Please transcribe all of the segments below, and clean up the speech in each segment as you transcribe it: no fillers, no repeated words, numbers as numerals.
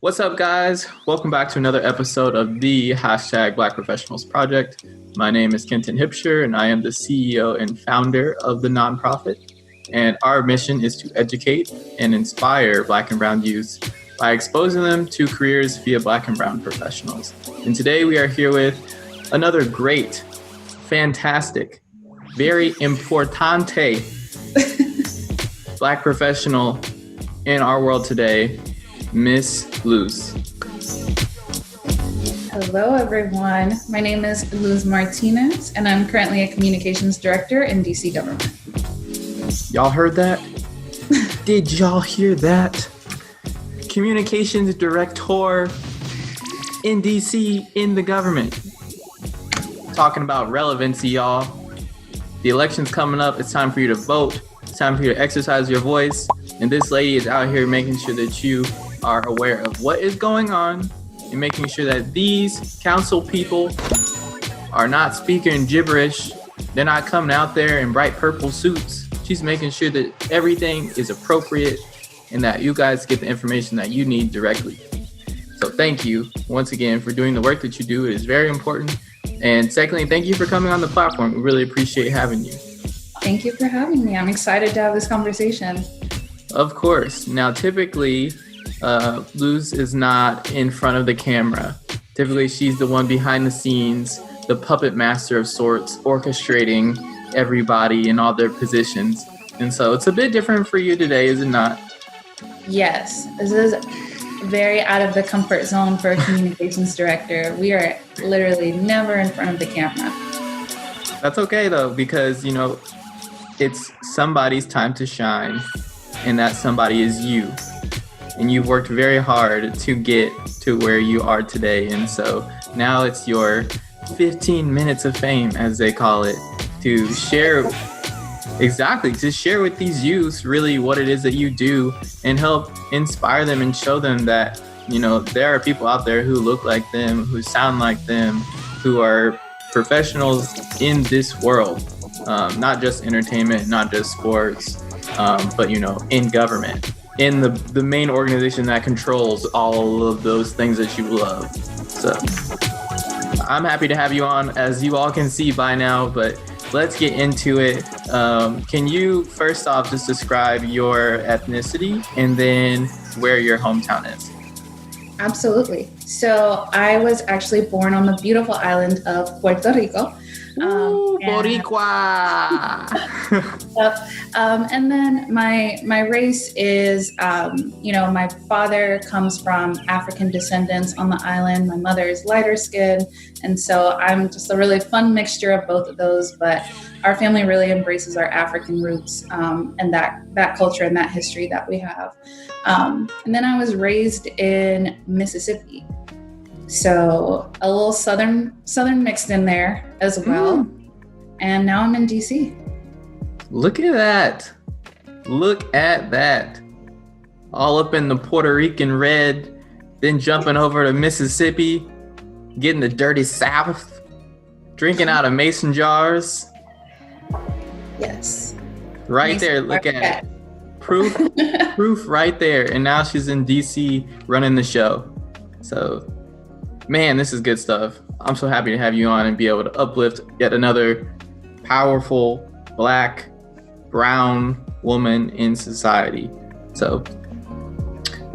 What's up, guys? Welcome back to another episode of the Black Professionals Project. My name is Kenton Hipsher, and I am the CEO and founder of the nonprofit. And our mission is to educate and inspire Black and Brown youth by exposing them to careers via Black and Brown professionals. And today we are here with another great, fantastic, very importante Black professional in our world today, Miss Luz. Hello, everyone. My name is Luz Martinez, and I'm currently a communications director in DC government. Y'all heard that? Did y'all hear that? Communications director in DC in the government. Talking about relevancy, y'all. The election's coming up. It's time for you to vote. It's time for you to exercise your voice. And this lady is out here making sure that you are aware of what is going on and making sure that these council people are not speaking gibberish. They're not coming out there in bright purple suits. She's making sure that everything is appropriate and that you guys get the information that you need directly. So thank you once again for doing the work that you do. It is very important. And secondly, thank you for coming on the platform. We really appreciate having you. Thank you for having me. I'm excited to have this conversation. Of course. Now, typically, Luz is not in front of the camera. Typically, she's the one behind the scenes, the puppet master of sorts, orchestrating everybody in all their positions. And so it's a bit different for you today, is it not? Yes, this is very out of the comfort zone for a communications director. We are literally never in front of the camera. That's okay, though, because, it's somebody's time to shine, and that somebody is you. And you've worked very hard to get to where you are today. And so now it's your 15 minutes of fame, as they call it, to share with these youths really what it is that you do and help inspire them and show them that, there are people out there who look like them, who sound like them, who are professionals in this world, not just entertainment, not just sports, but, in government. In the main organization that controls all of those things that you love. So I'm happy to have you on, as you all can see by now, but let's get into it. Can you first off just describe your ethnicity and then where your hometown is? Absolutely. So I was actually born on the beautiful island of Puerto Rico. Boricua! And then my race is, my father comes from African descendants on the island. My mother is lighter skinned. And so I'm just a really fun mixture of both of those. But our family really embraces our African roots and that culture and that history that we have. And then I was raised in Mississippi. So a little southern mixed in there as well. And now I'm in DC. Look at that. All up in the Puerto Rican red, then jumping over to Mississippi, getting the dirty South, drinking out of mason jars. Yes. Right Mason there, look at it. Proof right there. And now she's in DC running the show. So, man, this is good stuff. I'm so happy to have you on and be able to uplift yet another powerful Black, brown woman in society. So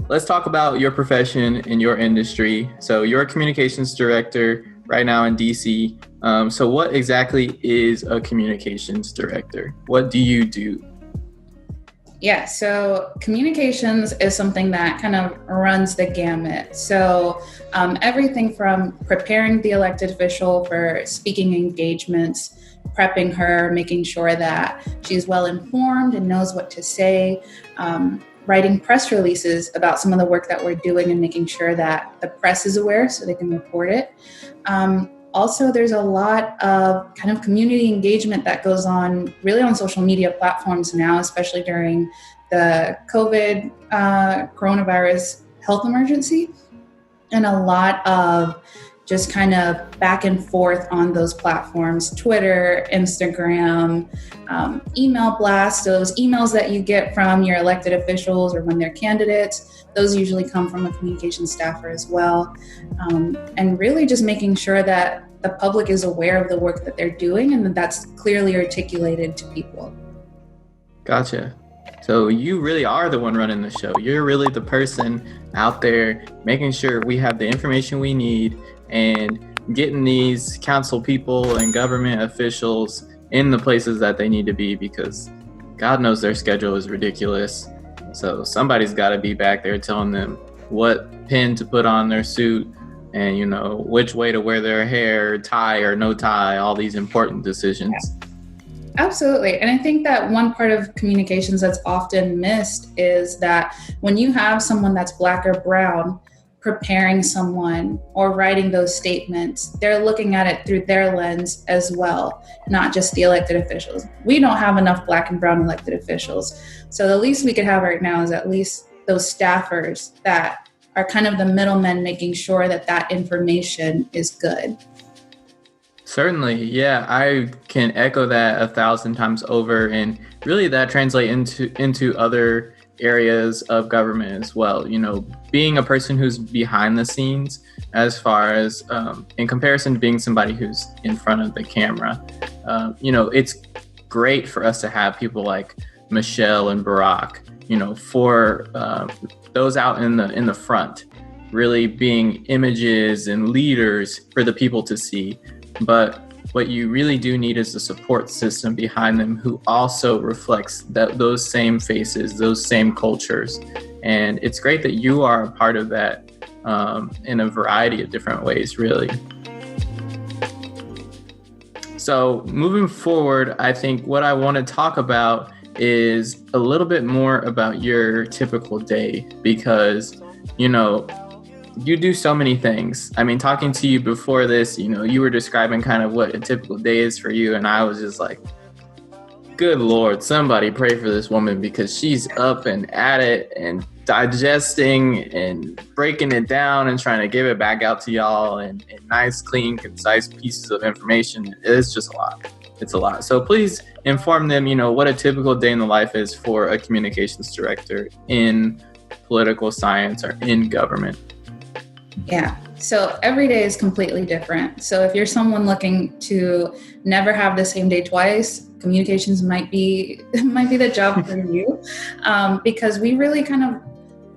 let's talk about your profession and your industry. So you're a communications director right now in DC. So what exactly is a communications director? What do you do? Yeah, so communications is something that kind of runs the gamut. So everything from preparing the elected official for speaking engagements, prepping her, making sure that she's well informed and knows what to say, writing press releases about some of the work that we're doing and making sure that the press is aware so they can report it. Also, there's a lot of kind of community engagement that goes on really on social media platforms now, especially during the COVID coronavirus health emergency. And a lot of just kind of back and forth on those platforms, Twitter, Instagram, email blasts, those emails that you get from your elected officials or when they're candidates, those usually come from a communications staffer as well. And really just making sure that the public is aware of the work that they're doing and that that's clearly articulated to people. Gotcha. So you really are the one running the show. You're really the person out there making sure we have the information we need and getting these council people and government officials in the places that they need to be, because God knows their schedule is ridiculous. So somebody's got to be back there telling them what pin to put on their suit and, you know, which way to wear their hair, tie or no tie, all these important decisions. Yeah. Absolutely. And I think that one part of communications that's often missed is that when you have someone that's Black or brown preparing someone or writing those statements, they're looking at it through their lens as well, not just the elected officials. We don't have enough Black and brown elected officials. So the least we could have right now is at least those staffers that are kind of the middlemen making sure that that information is good. Certainly, yeah, I can echo that 1,000 times over, and really that translates into other areas of government as well. You know, being a person who's behind the scenes, as far as in comparison to being somebody who's in front of the camera, you know, it's great for us to have people like Michelle and Barack, you know, for those out in the front, really being images and leaders for the people to see. But what you really do need is a support system behind them who also reflects those same faces, those same cultures. And it's great that you are a part of that in a variety of different ways, really. So moving forward, I think what I want to talk about is a little bit more about your typical day, because, you know, you do so many things. I mean, talking to you before this, you know, you were describing kind of what a typical day is for you. And I was just like, good Lord, somebody pray for this woman, because she's up and at it and digesting and breaking it down and trying to give it back out to y'all in nice, clean, concise pieces of information. It's just a lot. It's a lot. So please inform them, you know, what a typical day in the life is for a communications director in political science or in government. Yeah. So every day is completely different. So if you're someone looking to never have the same day twice, communications might be the job for you, because we really kind of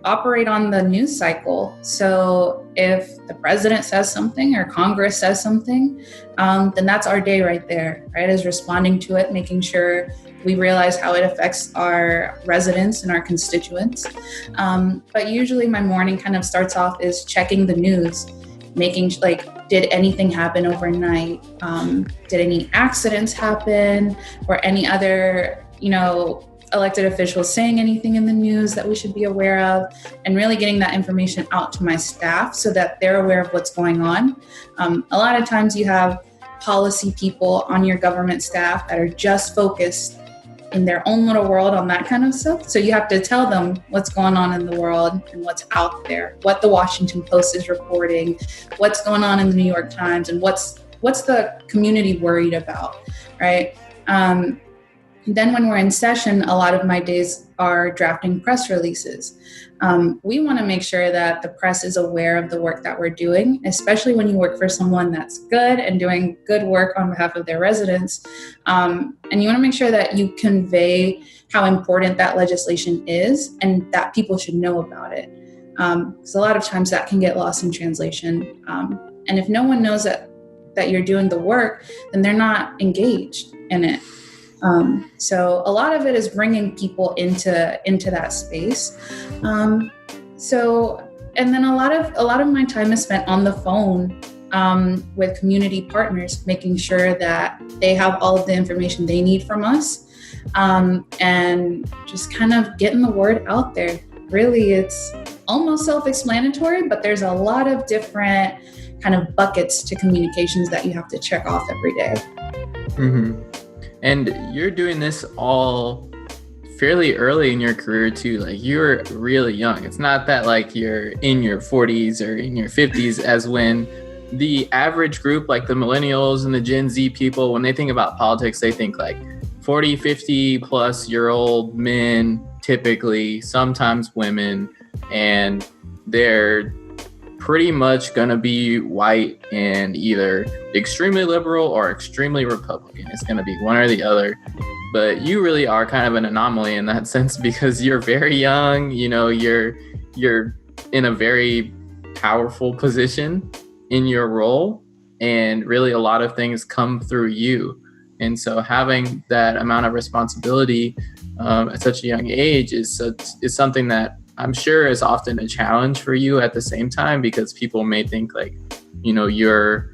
operate on the news cycle. So if the president says something or Congress says something, then that's our day right there, right? Is responding to it, making sure we realize how it affects our residents and our constituents. But usually my morning kind of starts off is checking the news, making like, did anything happen overnight? Did any accidents happen, or any other, you know, elected officials saying anything in the news that we should be aware of, and really getting that information out to my staff so that they're aware of what's going on. A lot of times you have policy people on your government staff that are just focused in their own little world on that kind of stuff. So you have to tell them what's going on in the world and what's out there, what the Washington Post is reporting, what's going on in the New York Times, and what's the community worried about, right? Then when we're in session, a lot of my days are drafting press releases. We want to make sure that the press is aware of the work that we're doing, especially when you work for someone that's good and doing good work on behalf of their residents. And you want to make sure that you convey how important that legislation is and that people should know about it. Because a lot of times that can get lost in translation. And if no one knows that you're doing the work, then they're not engaged in it. So a lot of it is bringing people into that space. And then a lot of my time is spent on the phone with community partners, making sure that they have all of the information they need from us, and just kind of getting the word out there. Really, it's almost self-explanatory, but there's a lot of different kind of buckets to communications that you have to check off every day. Mm-hmm. And you're doing this all fairly early in your career too. Like, you're really young. It's not that like you're in your 40s or in your 50s as when the average group, like the millennials and the Gen Z people, when they think about politics, they think like 40, 50 plus year old men, typically, sometimes women, and they're pretty much going to be white and either extremely liberal or extremely Republican. It's going to be one or the other. But you really are kind of an anomaly in that sense, because you're very young, you know, you're in a very powerful position in your role, and really a lot of things come through you. And so having that amount of responsibility at such a young age is something that I'm sure is often a challenge for you at the same time, because people may think like, you know, you're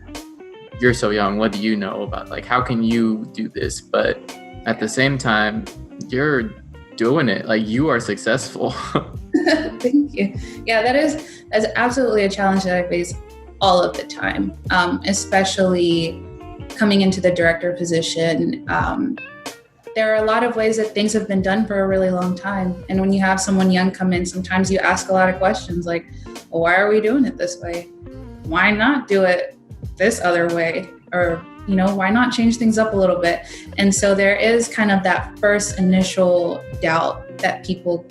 so young, what do you know about, like, how can you do this? But at the same time, you're doing it, like you are successful. Thank you. Yeah, that's absolutely a challenge that I face all of the time, especially coming into the director position. There are a lot of ways that things have been done for a really long time. And when you have someone young come in, sometimes you ask a lot of questions like, well, why are we doing it this way? Why not do it this other way? Or, you know, why not change things up a little bit? And so there is kind of that first initial doubt that people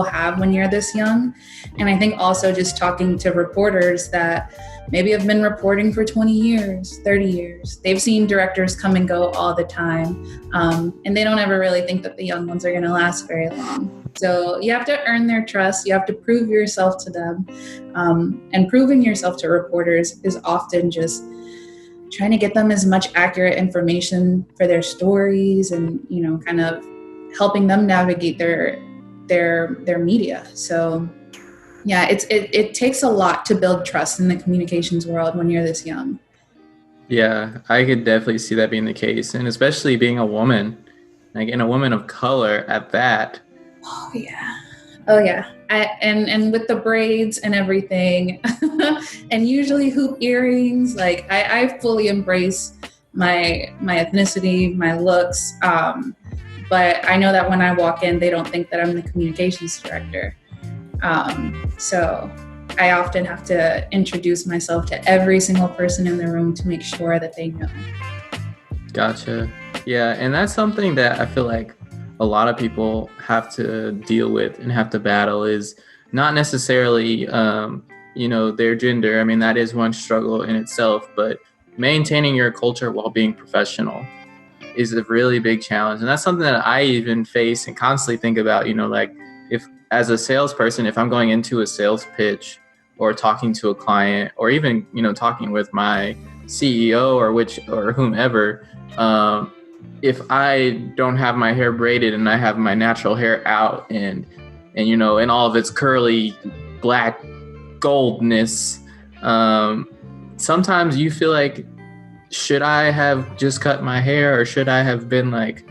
have when you're this young. And I think also just talking to reporters that maybe have been reporting for 20 years, 30 years, they've seen directors come and go all the time. And they don't ever really think that the young ones are going to last very long. So you have to earn their trust. You have to prove yourself to them. And proving yourself to reporters is often just trying to get them as much accurate information for their stories, and, you know, kind of helping them navigate their media. So yeah, it takes a lot to build trust in the communications world when you're this young. Yeah, I could definitely see that being the case, and especially being a woman, like, and a woman of color at that. Oh yeah. And with the braids and everything, and usually hoop earrings. Like I fully embrace my ethnicity, my looks. But I know that when I walk in, they don't think that I'm the communications director. So I often have to introduce myself to every single person in the room to make sure that they know. Gotcha. Yeah, and that's something that I feel like a lot of people have to deal with and have to battle, is not necessarily, you know, their gender. I mean, that is one struggle in itself, but maintaining your culture while being professional is a really big challenge. And that's something that I even face and constantly think about, you know, like, if as a salesperson, if I'm going into a sales pitch or talking to a client, or even, you know, talking with my CEO or whomever, if I don't have my hair braided and I have my natural hair out and you know, in all of its curly black goldness, sometimes you feel like, should I have just cut my hair, or should I have been like,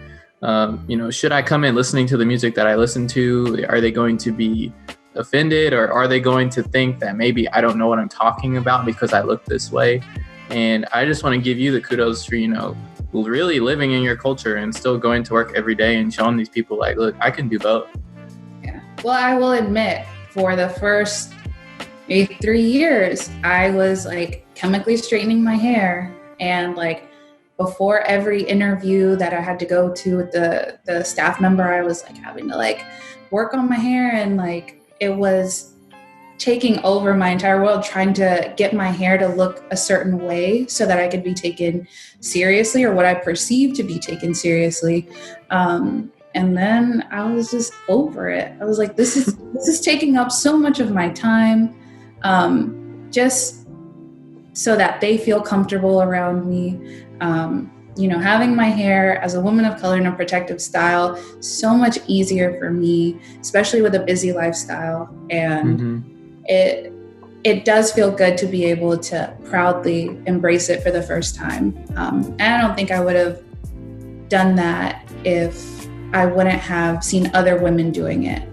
you know, should I come in listening to the music that I listen to? Are they going to be offended, or are they going to think that maybe I don't know what I'm talking about because I look this way? And I just want to give you the kudos for, you know, really living in your culture and still going to work every day and showing these people like, look, I can do both. Yeah. Well, I will admit, for the first maybe 3 years, I was like chemically straightening my hair, and like before every interview that I had to go to with the staff member, I was like having to like work on my hair, and like it was taking over my entire world, trying to get my hair to look a certain way so that I could be taken seriously, or what I perceived to be taken seriously. And then I was just over it. I was like, this is taking up so much of my time, just so that they feel comfortable around me. You know, having my hair as a woman of color in a protective style, so much easier for me, especially with a busy lifestyle. And it does feel good to be able to proudly embrace it for the first time. And I don't think I would have done that if I wouldn't have seen other women doing it.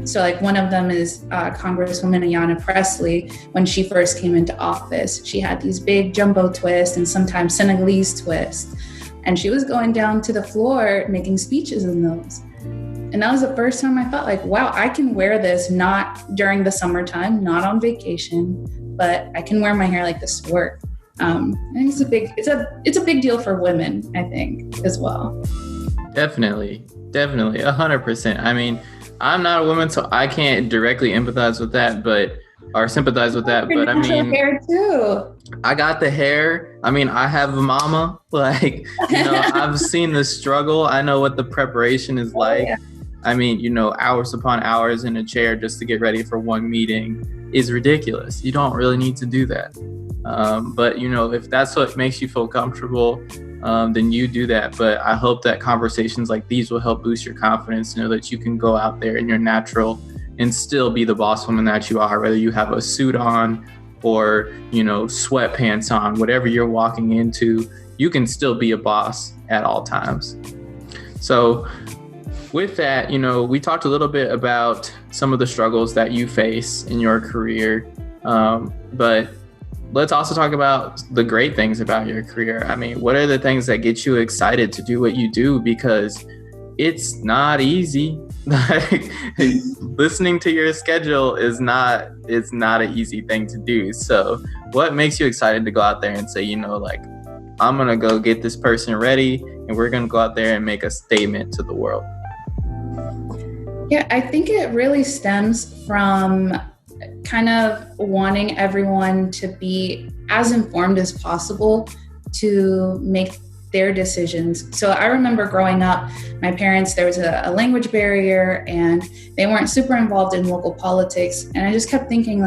So like one of them is Congresswoman Ayanna Pressley. When she first came into office, she had these big jumbo twists and sometimes Senegalese twists. And she was going down to the floor making speeches in those. And that was the first time I felt like, wow, I can wear this not during the summertime, not on vacation, but I can wear my hair like this to work. I think it's a big deal for women, I think, as well. Definitely, 100%. I mean, I'm not a woman, so I can't directly empathize with that, or sympathize with that. But I mean, hair too. I got the hair. I mean, I have a mama. Like, I've seen the struggle. I know what the preparation is like. Yeah. I mean, hours upon hours in a chair just to get ready for one meeting is ridiculous. You don't really need to do that. But if that's what makes you feel comfortable, then you do that. But I hope that conversations like these will help boost your confidence to know that you can go out there in your natural and still be the boss woman that you are, whether you have a suit on or, sweatpants on, whatever you're walking into, you can still be a boss at all times. So with that, we talked a little bit about some of the struggles that you face in your career, but let's also talk about the great things about your career. I mean, what are the things that get you excited to do what you do? Because it's not easy. Listening to your schedule it's not an easy thing to do. So what makes you excited to go out there and say, I'm going to go get this person ready and we're going to go out there and make a statement to the world? Yeah, I think it really stems from kind of wanting everyone to be as informed as possible to make their decisions. So I remember growing up, my parents, there was a language barrier and they weren't super involved in local politics. And I just kept thinking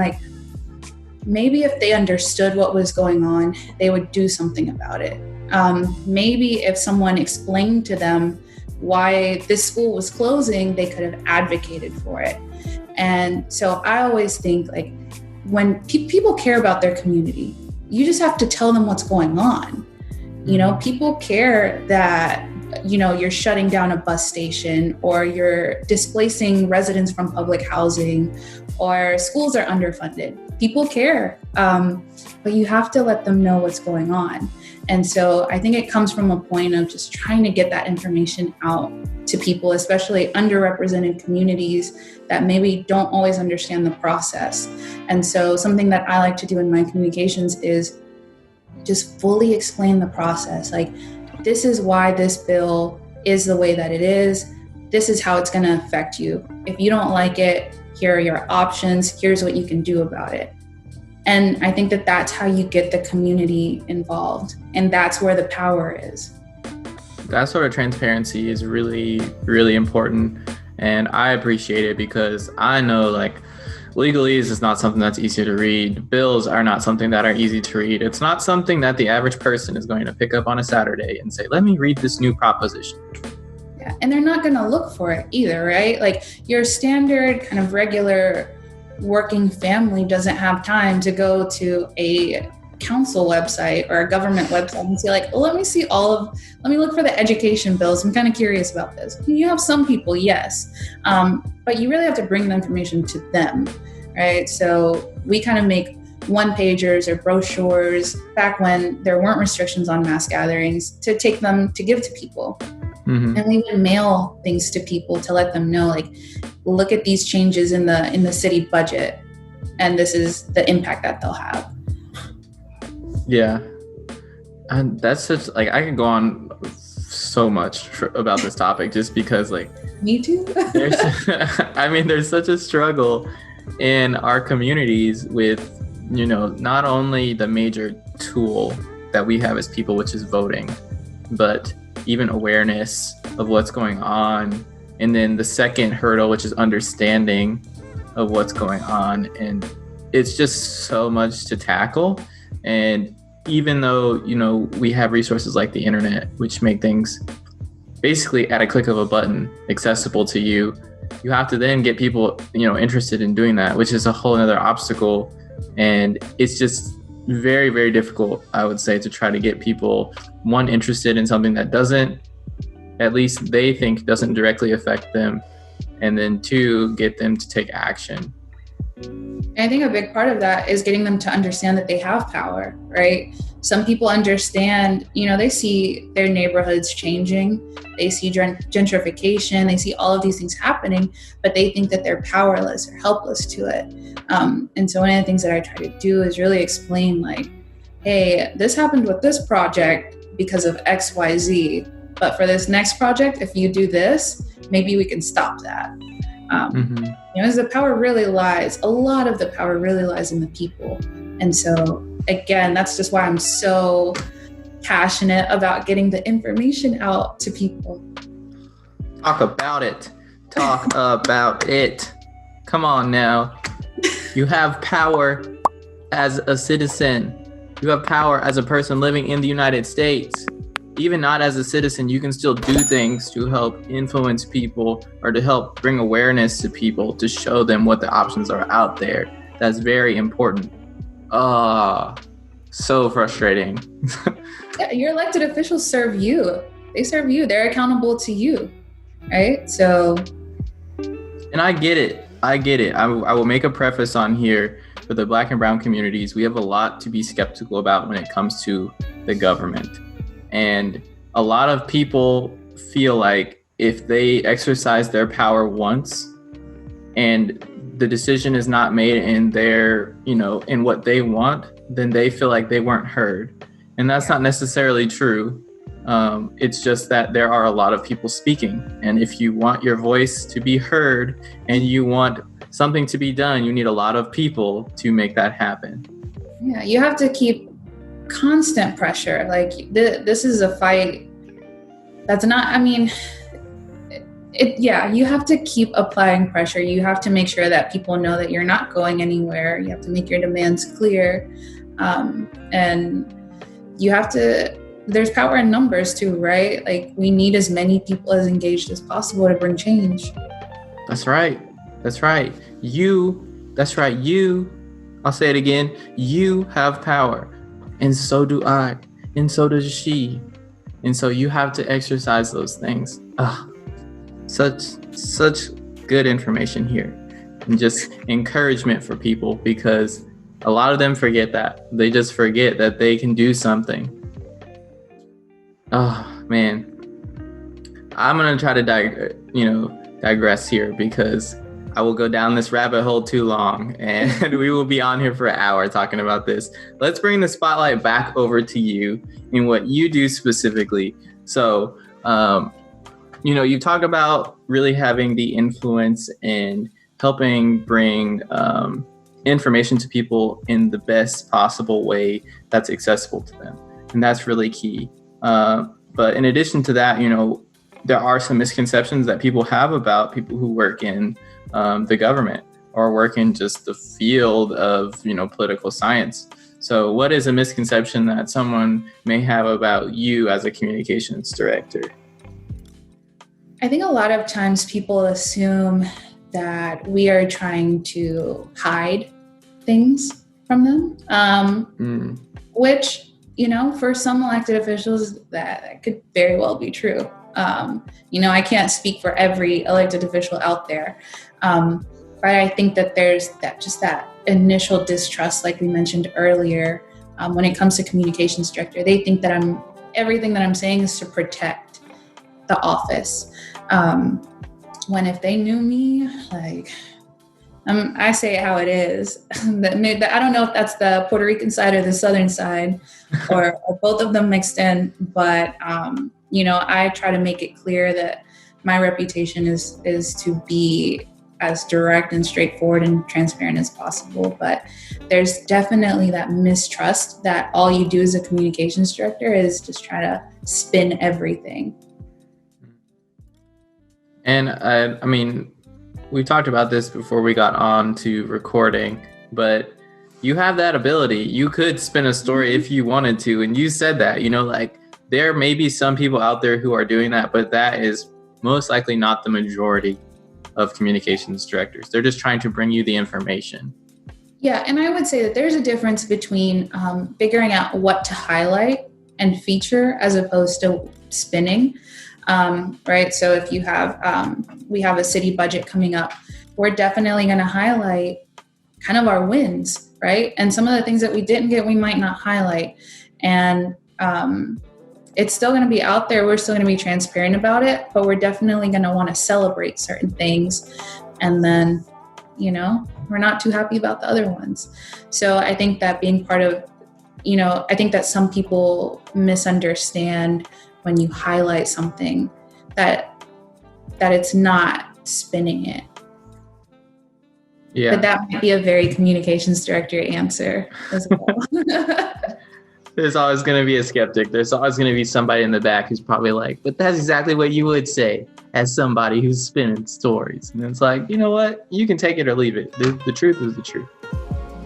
maybe if they understood what was going on, they would do something about it. Maybe if someone explained to them why this school was closing, they could have advocated for it. And so I always think when people care about their community, you just have to tell them what's going on. People care that, you're shutting down a bus station or you're displacing residents from public housing or schools are underfunded. People care, but you have to let them know what's going on. And so I think it comes from a point of just trying to get that information out to people, especially underrepresented communities that maybe don't always understand the process. And so something that I like to do in my communications is just fully explain the process. This is why this bill is the way that it is. This is how it's going to affect you. If you don't like it, here are your options. Here's what you can do about it. And I think that that's how you get the community involved. And that's where the power is. That sort of transparency is really, really important. And I appreciate it because I know legalese is not something that's easy to read. Bills are not something that are easy to read. It's not something that the average person is going to pick up on a Saturday and say, let me read this new proposition. Yeah, and they're not going to look for it either, right? Your standard kind of regular working family doesn't have time to go to a council website or a government website and say let me look for the education bills. I'm kind of curious about this. You have some people, yes, but you really have to bring the information to them, right? So we kind of make one-pagers or brochures back when there weren't restrictions on mass gatherings to take them to give to people. Mm-hmm. And we would mail things to people to let them know, look at these changes in the city budget, and this is the impact that they'll have. Yeah, and that's such I could go on so much about this topic just because me too. there's such a struggle in our communities with not only the major tool that we have as people, which is voting, but even awareness of what's going on. And then the second hurdle, which is understanding of what's going on. And it's just so much to tackle. And even though, we have resources like the internet, which make things basically at a click of a button accessible to you, you have to then get people, interested in doing that, which is a whole other obstacle. And it's just very, very difficult, I would say, to try to get people, one, interested in something that doesn't, at least they think doesn't directly affect them, and then two, get them to take action. And I think a big part of that is getting them to understand that they have power, right? Some people understand, they see their neighborhoods changing, they see gentrification, they see all of these things happening, but they think that they're powerless or helpless to it. And so one of the things that I try to do is really explain, like, hey, this happened with this project because of X, Y, Z. But for this next project, if you do this, maybe we can stop that. As the power really lies, a lot of the power really lies in the people. And so, again, that's just why I'm so passionate about getting the information out to people. Talk about it. Talk about it. Come on now. You have power as a citizen. You have power as a person living in the United States. Even not as a citizen, you can still do things to help influence people or to help bring awareness to people, to show them what the options are out there. That's very important. So frustrating. Yeah, your elected officials serve you. They serve you. They're accountable to you, right? So. And I get it. I will make a preface on here for the Black and Brown communities. We have a lot to be skeptical about when it comes to the government. And a lot of people feel like if they exercise their power once and the decision is not made in their, in what they want, then they feel like they weren't heard. And that's not necessarily true. It's just that there are a lot of people speaking. And if you want your voice to be heard and you want something to be done, you need a lot of people to make that happen. Yeah, you have to keep constant pressure. Like this is a fight that's not, you have to keep applying pressure. You have to make sure that people know that you're not going anywhere. You have to make your demands clear. And you have to, there's power in numbers too, right? Like we need as many people as engaged as possible to bring change. That's right. You, I'll say it again. You have power. And so do I, and so does she. And so you have to exercise those things. Such good information here. And just encouragement for people, because a lot of them forget that. They just forget that they can do something. Oh, man. I'm going to try to digress here, because I will go down this rabbit hole too long and we will be on here for an hour talking about this. Let's bring the spotlight back over to you and what you do specifically. So, you talk about really having the influence and helping bring information to people in the best possible way that's accessible to them. And that's really key. But in addition to that, there are some misconceptions that people have about people who work in the government or work in just the field of, political science. So what is a misconception that someone may have about you as a communications director? I think a lot of times people assume that we are trying to hide things from them, which, for some elected officials, that could very well be true. I can't speak for every elected official out there. But I think that there's that initial distrust, like we mentioned earlier, when it comes to communications director. They think that everything that I'm saying is to protect the office. When if they knew me, I say it how it is. I don't know if that's the Puerto Rican side or the Southern side, or both of them mixed in, but I try to make it clear that my reputation is to be as direct and straightforward and transparent as possible. But there's definitely that mistrust that all you do as a communications director is just try to spin everything. And we talked about this before we got on to recording, but you have that ability. You could spin a story if you wanted to. And you said that, there may be some people out there who are doing that, but that is most likely not the majority of communications directors. They're just trying to bring you the information. Yeah, and I would say that there's a difference between figuring out what to highlight and feature as opposed to spinning, right? So if you have, we have a city budget coming up, we're definitely going to highlight kind of our wins, right? And some of the things that we didn't get, we might not highlight. And it's still going to be out there. We're still going to be transparent about it, but we're definitely going to want to celebrate certain things. And then, we're not too happy about the other ones. So I think that being part of, I think that some people misunderstand when you highlight something that it's not spinning it. Yeah. But that might be a very communications director answer as well. There's always going to be a skeptic. There's always going to be somebody in the back who's probably like, but that's exactly what you would say as somebody who's spinning stories. And it's like, you know what? You can take it or leave it. The truth is the truth.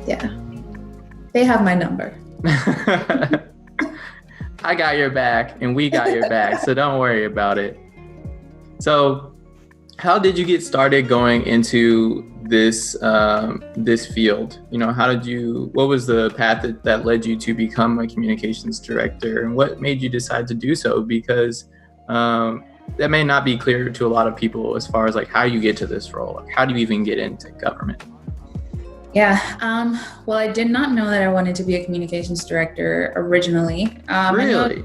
Yeah. They have my number. I got your back and we got your back. So don't worry about it. So how did you get started going into this this field? What was the path that led you to become a communications director, and what made you decide to do so? Because that may not be clear to a lot of people as far as like how you get to this role. Like, how do you even get into government? Yeah. Well, I did not know that I wanted to be a communications director originally. Really?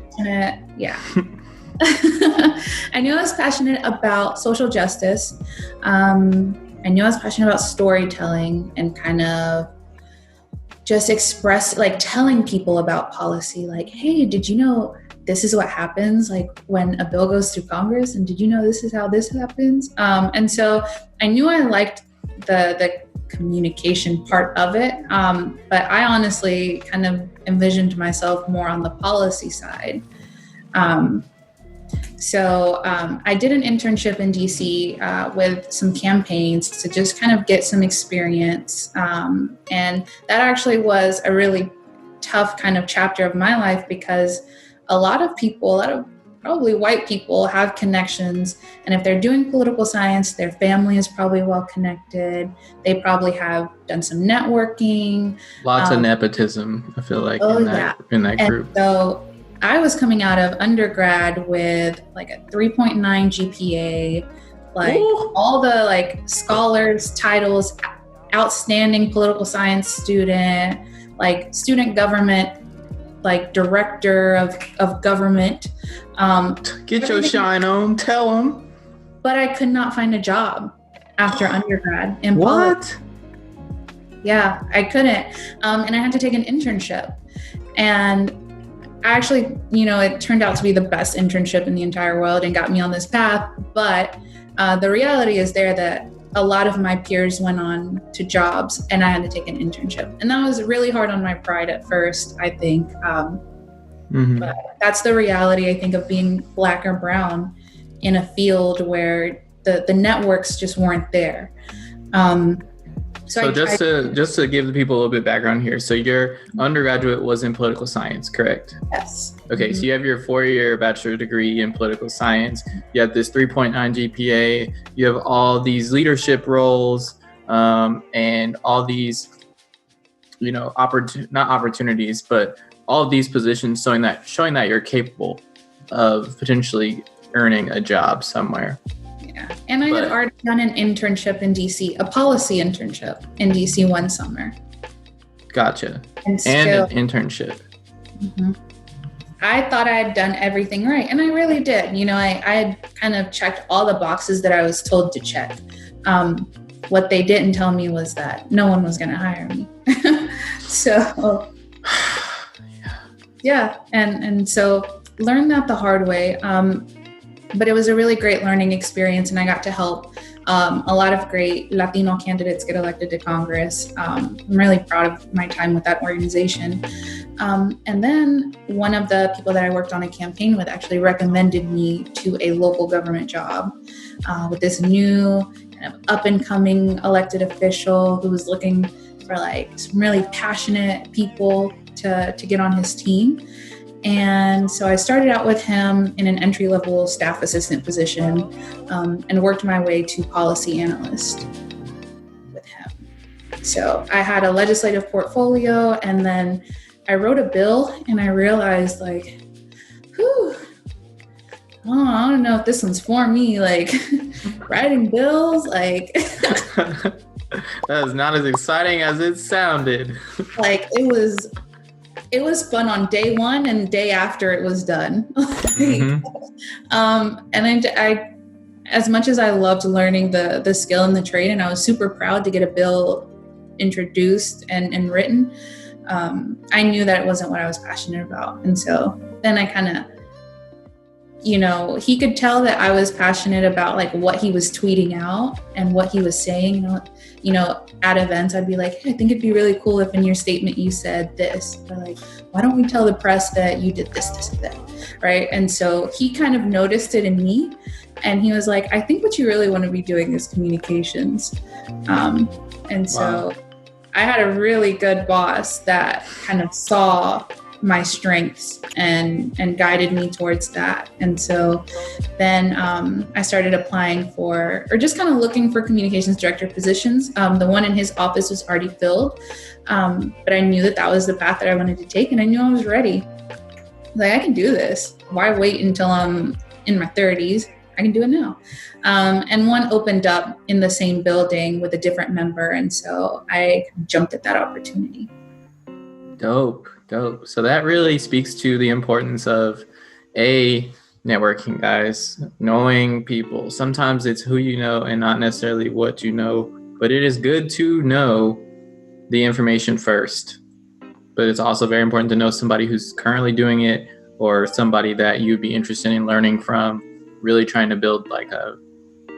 Yeah. I knew I was passionate about social justice. I knew I was passionate about storytelling and kind of just telling people about policy. Like, hey, did you know this is what happens like when a bill goes through Congress? And did you know this is how this happens? And so I knew I liked the communication part of it. But I honestly kind of envisioned myself more on the policy side. So I did an internship in DC with some campaigns to just kind of get some experience. And that actually was a really tough kind of chapter of my life, because a lot of probably white people have connections. And if they're doing political science, their family is probably well connected. They probably have done some networking. Lots of nepotism, I feel like, in that group. And so I was coming out of undergrad with like a 3.9 GPA, like Ooh. All the like scholars, titles, outstanding political science student, like student government, like director of government. Get your shine on, tell them. But I could not find a job after undergrad in What? Politics. Yeah, I couldn't. And I had to take an internship. And actually, it turned out to be the best internship in the entire world and got me on this path. But the reality is that a lot of my peers went on to jobs and I had to take an internship. And that was really hard on my pride at first, I think. But that's the reality, I think, of being Black or brown in a field where the networks just weren't there. So just to give the people a little bit of background here. So your undergraduate was in political science, correct? Yes. Okay, So you have your 4-year bachelor degree in political science. You have this 3.9 GPA. You have all these leadership roles and all these, not opportunities, but all of these positions showing that you're capable of potentially earning a job somewhere. Yeah. And I had already done an internship in DC, a policy internship in DC one summer. Gotcha. And an internship. Mm-hmm. I thought I had done everything right. And I really did. I had kind of checked all the boxes that I was told to check. What they didn't tell me was that no one was going to hire me. So, yeah. And so learned that the hard way. But it was a really great learning experience, and I got to help a lot of great Latino candidates get elected to Congress. I'm really proud of my time with that organization. And then one of the people that I worked on a campaign with actually recommended me to a local government job with this new kind of up-and-coming elected official who was looking for like some really passionate people to get on his team. And so I started out with him in an entry-level staff assistant position and worked my way to policy analyst with him. So I had a legislative portfolio, and then I wrote a bill, and I realized like, I don't know if this one's for me, like writing bills, like. That is not as exciting as it sounded. Like it was fun on day one, and day after it was done. Mm-hmm. And I, as much as I loved learning the skill and the trade, and I was super proud to get a bill introduced and written, I knew that it wasn't what I was passionate about. And so then I kind of, he could tell that I was passionate about like what he was tweeting out and what he was saying. At events, I'd be like, hey, I think it'd be really cool if in your statement you said this. Or like, why don't we tell the press that you did this, that, right? And so he kind of noticed it in me, and he was like, I think what you really want to be doing is communications. And so I had a really good boss that kind of saw my strengths and guided me towards that. And so then I started applying for, or just kind of looking for communications director positions. The one in his office was already filled, but I knew that was the path that I wanted to take, and I knew I was ready. Like, I can do this. Why wait until I'm in my 30s? I can do it now. And one opened up in the same building with a different member, and so I jumped at that opportunity. Dope. So that really speaks to the importance of networking, guys, knowing people. Sometimes it's who you know and not necessarily what you know, but it is good to know the information first. But it's also very important to know somebody who's currently doing it, or somebody that you'd be interested in learning from, really trying to build like a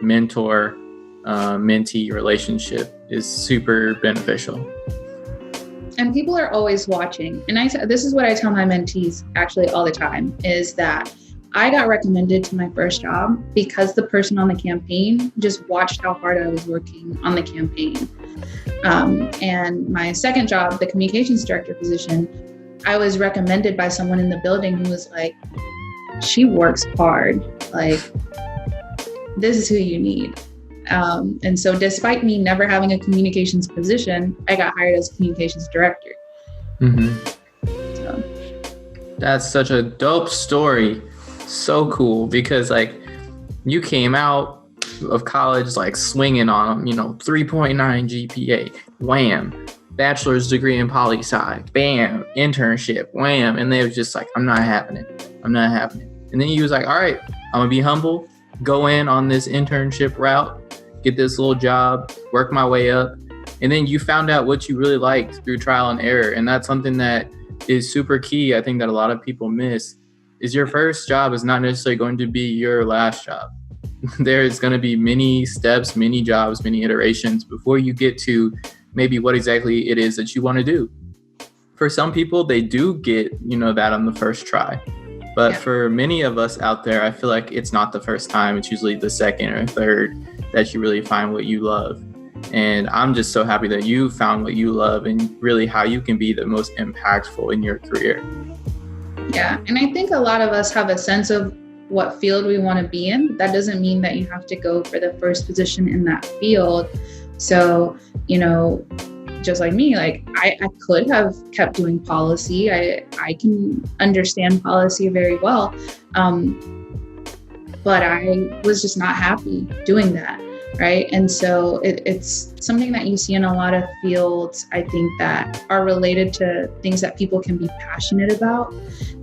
mentor, mentee relationship is super beneficial. And people are always watching. And this is what I tell my mentees actually all the time, is that I got recommended to my first job because the person on the campaign just watched how hard I was working on the campaign. And my second job, the communications director position, I was recommended by someone in the building who was like, she works hard. Like, this is who you need. And so despite me never having a communications position, I got hired as communications director. Mm-hmm. So. That's such a dope story. So cool, because like you came out of college like swinging on them, 3.9 GPA, wham, bachelor's degree in poli-sci, bam, internship, wham, and they was just like, I'm not having it. And then you was like, all right, I'm gonna be humble, go in on this internship route, get this little job, work my way up. And then you found out what you really liked through trial and error. And that's something that is super key. I think that a lot of people miss is your first job is not necessarily going to be your last job. There's going to be many steps, many jobs, many iterations before you get to maybe what exactly it is that you want to do. For some people, they do get, that on the first try. But for many of us out there, I feel like it's not the first time. It's usually the second or third that you really find what you love. And I'm just so happy that you found what you love and really how you can be the most impactful in your career. Yeah. And I think a lot of us have a sense of what field we want to be in. That doesn't mean that you have to go for the first position in that field. So, just like me, like I could have kept doing policy. I can understand policy very well. But I was just not happy doing that. Right. And so it's something that you see in a lot of fields, I think, that are related to things that people can be passionate about.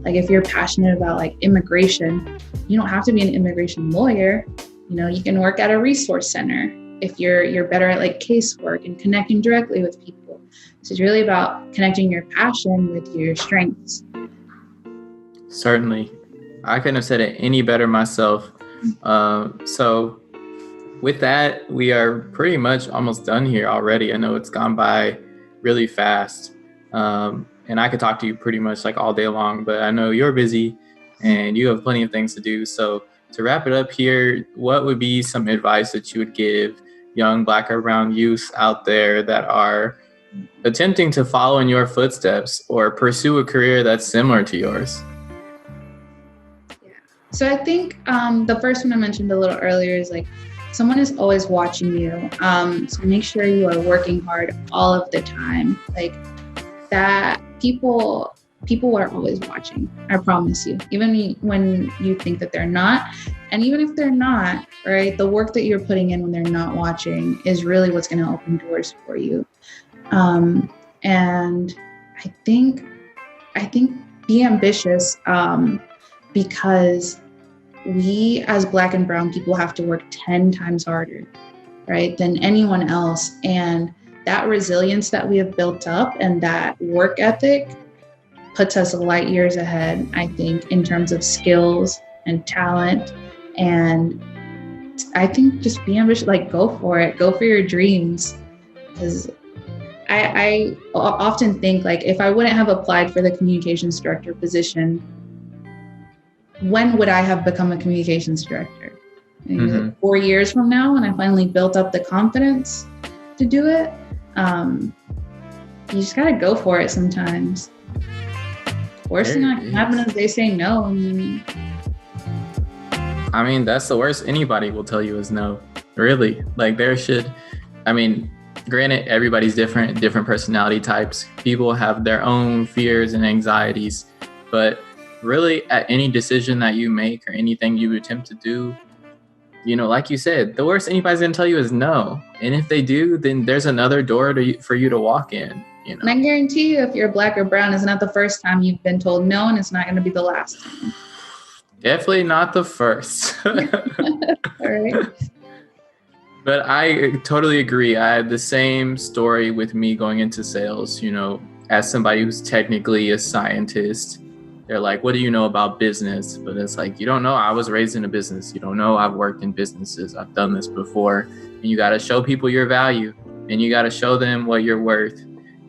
Like if you're passionate about like immigration, you don't have to be an immigration lawyer. You can work at a resource center if you're better at like casework and connecting directly with people. So it's really about connecting your passion with your strengths. Certainly. I couldn't have said it any better myself. So with that, we are pretty much almost done here already. I know it's gone by really fast. And I could talk to you pretty much like all day long, but I know you're busy and you have plenty of things to do. So to wrap it up here, what would be some advice that you would give young Black or brown youth out there that are attempting to follow in your footsteps or pursue a career that's similar to yours? So I think the first one I mentioned a little earlier is like, someone is always watching you. So make sure you are working hard all of the time. Like that, people people are always watching. I promise you, even when you think that they're not. And even if they're not, right, the work that you're putting in when they're not watching is really what's going to open doors for you. And I think be ambitious, because we as Black and brown people have to work 10 times harder, right, than anyone else. And that resilience that we have built up and that work ethic puts us light years ahead, I think, in terms of skills and talent. And I think just be ambitious, like go for it, go for your dreams. Because I often think, like, if I wouldn't have applied for the communications director position, when would I have become a communications director? Maybe like 4 years from now, when I finally built up the confidence to do it. You just gotta go for it sometimes. Worst thing that can happen is they say no. I mean, that's the worst anybody will tell you is no. Really. Like granted, everybody's different personality types. People have their own fears and anxieties, but really at any decision that you make or anything you attempt to do, like you said, the worst anybody's going to tell you is no. And if they do, then there's another door for you to walk in. And I guarantee you, if you're Black or brown, it's not the first time you've been told no, and it's not going to be the last time. Definitely not the first. All right. But I totally agree. I had the same story with me going into sales, as somebody who's technically a scientist. They're like, what do you know about business? But it's like, you don't know. I was raised in a business. You don't know. I've worked in businesses. I've done this before. And you got to show people your value, and you got to show them what you're worth.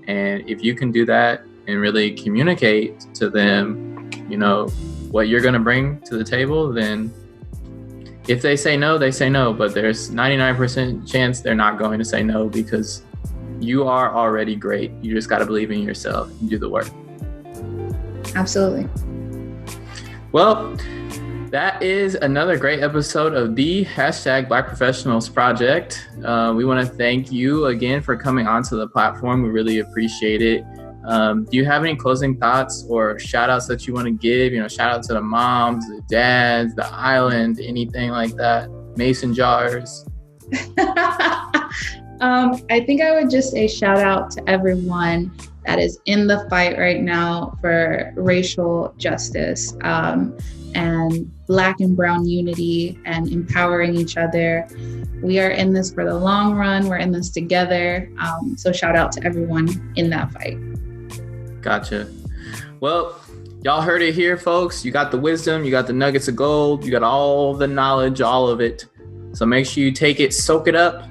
And if you can do that and really communicate to them, what you're going to bring to the table, then if they say no, they say no. But there's 99% chance they're not going to say no, because you are already great. You just got to believe in yourself and do the work. Absolutely. Well, that is another great episode of the #Black Professionals Project. We want to thank you again for coming onto the platform. We really appreciate it. Do you have any closing thoughts or shout outs that you want to give? Shout out to the moms, the dads, the island, anything like that, mason jars. I think I would just say shout out to everyone that is in the fight right now for racial justice, and Black and brown unity and empowering each other. We are in this for the long run. We're in this together. So shout out to everyone in that fight. Gotcha. Well, y'all heard it here, folks. You got the wisdom, you got the nuggets of gold, you got all the knowledge, all of it. So make sure you take it, soak it up.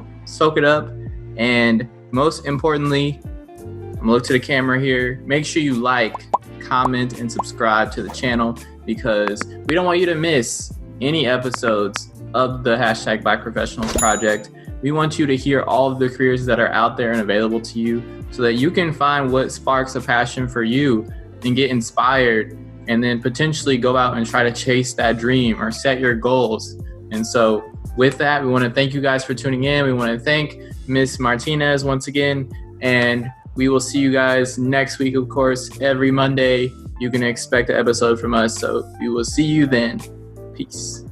And most importantly, I'm gonna look to the camera here. Make sure you like, comment, and subscribe to the channel, because we don't want you to miss any episodes of the #Black Professionals Project. We want you to hear all of the careers that are out there and available to you, so that you can find what sparks a passion for you and get inspired, and then potentially go out and try to chase that dream or set your goals. And so with that, we want to thank you guys for tuning in. We want to thank Miss Martinez once again, and we will see you guys next week. Of course, every Monday, you can expect an episode from us. So we will see you then. Peace.